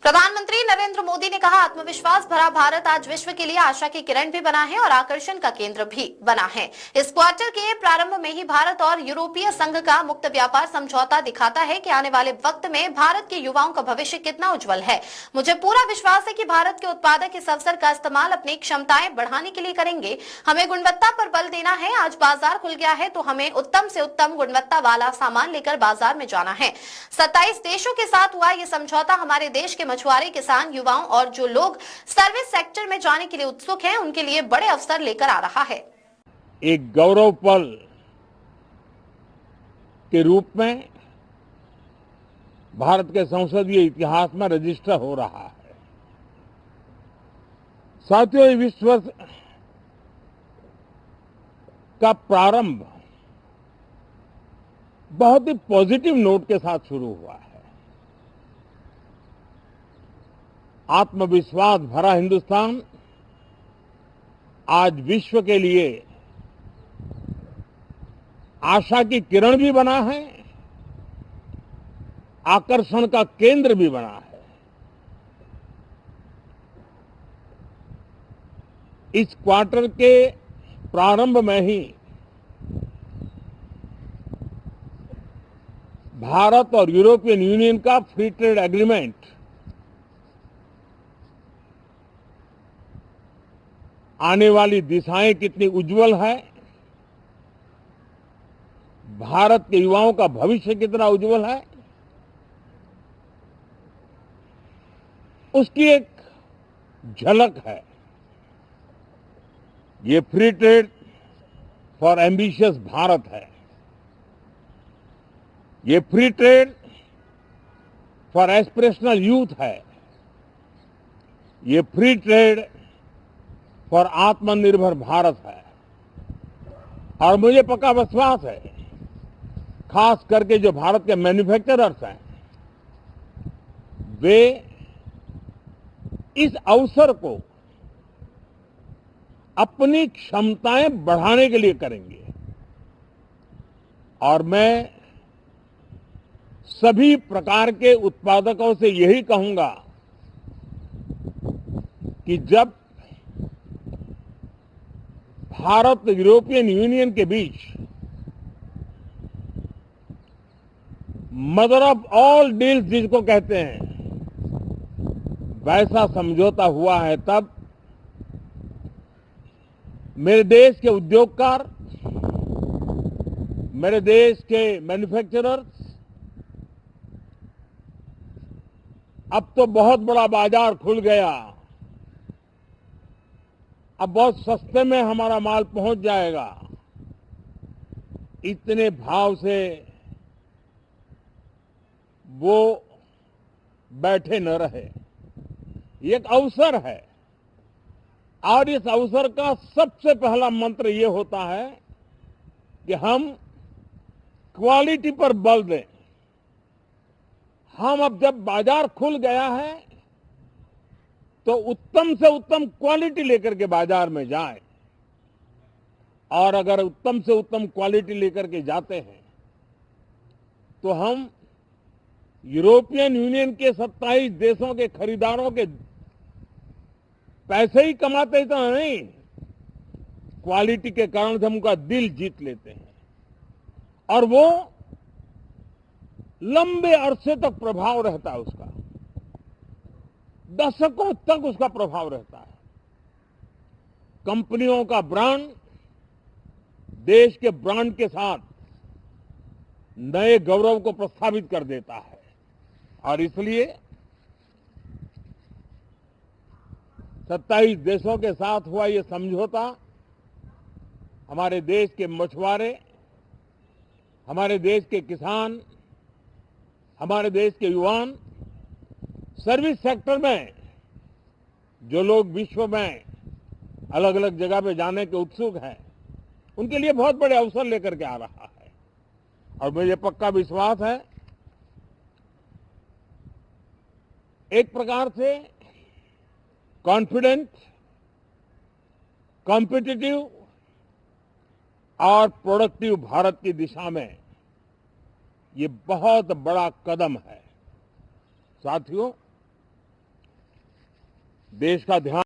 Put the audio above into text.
प्रधानमंत्री नरेंद्र मोदी ने कहा, आत्मविश्वास भरा भारत आज विश्व के लिए आशा की किरण भी बना है और आकर्षण का केंद्र भी बना है। इस क्वार्टर के प्रारंभ में ही भारत और यूरोपीय संघ का मुक्त व्यापार समझौता दिखाता है कि आने वाले वक्त में भारत के युवाओं का भविष्य कितना उज्जवल है। मुझे पूरा विश्वास है कि भारत के उत्पादक इस अवसर का इस्तेमाल अपनी क्षमताएं बढ़ाने के लिए करेंगे। हमें गुणवत्ता पर बल देना है। आज बाजार खुल गया है तो हमें उत्तम से उत्तम गुणवत्ता वाला सामान लेकर बाजार में जाना है। 27 देशों के साथ हुआ यह समझौता हमारे देश के मछुआरे, किसान, युवाओं और जो लोग सर्विस सेक्टर में जाने के लिए उत्सुक हैं, उनके लिए बड़े अवसर लेकर आ रहा है। एक गौरव पल के रूप में भारत के संसदीय इतिहास में रजिस्टर हो रहा है। साथियों, विश्व का प्रारंभ बहुत ही पॉजिटिव नोट के साथ शुरू हुआ है। आत्मविश्वास भरा हिंदुस्तान आज विश्व के लिए आशा की किरण भी बना है, आकर्षण का केंद्र भी बना है। इस क्वार्टर के प्रारंभ में ही भारत और यूरोपियन यूनियन का फ्री ट्रेड एग्रीमेंट आने वाली दिशाएं कितनी उज्जवल है, भारत के युवाओं का भविष्य कितना उज्जवल है, उसकी एक झलक है। ये free trade for ambitious Bharat है। ये free trade for aspirational youth है। ये फ्री ट्रेड फॉर आत्मनिर्भर भारत है। और मुझे पक्का विश्वास है, खास करके जो भारत के मैन्युफैक्चरर्स हैं, वे इस अवसर को अपनी क्षमताएं बढ़ाने के लिए करेंगे। और मैं सभी प्रकार के उत्पादकों से यही कहूंगा कि जब भारत यूरोपियन यूनियन के बीच मदर ऑफ ऑल डील्स जिसको कहते हैं, वैसा समझौता हुआ है, तब मेरे देश के उद्योगकार, मेरे देश के मैन्युफैक्चरर्स अब तो बहुत बड़ा बाजार खुल गया, अब बहुत सस्ते में हमारा माल पहुंच जाएगा, इतने भाव से वो बैठे न रहे। ये एक अवसर है और इस अवसर का सबसे पहला मंत्र ये होता है कि हम क्वालिटी पर बल दें। हम अब जब बाजार खुल गया है तो उत्तम से उत्तम क्वालिटी लेकर के बाजार में जाएं। और अगर उत्तम से उत्तम क्वालिटी लेकर के जाते हैं तो हम यूरोपियन यूनियन के 27 देशों के खरीदारों के पैसे ही कमाते तो नहीं, क्वालिटी के कारण से हम उनका दिल जीत लेते हैं और वो लंबे अरसे तक प्रभाव रहता है, उसका दशकों तक उसका प्रभाव रहता है। कंपनियों का ब्रांड देश के ब्रांड के साथ नए गौरव को प्रस्थापित कर देता है। और इसलिए 27 देशों के साथ हुआ ये समझौता हमारे देश के मछुआरे, हमारे देश के किसान, हमारे देश के युवान, सर्विस सेक्टर में जो लोग विश्व में अलग अलग जगह पे जाने के उत्सुक हैं, उनके लिए बहुत बड़े अवसर लेकर के आ रहा है। और मुझे पक्का विश्वास है, एक प्रकार से कॉन्फिडेंट, कॉम्पिटिटिव और प्रोडक्टिव भारत की दिशा में ये बहुत बड़ा कदम है। साथियों, देश का ध्यान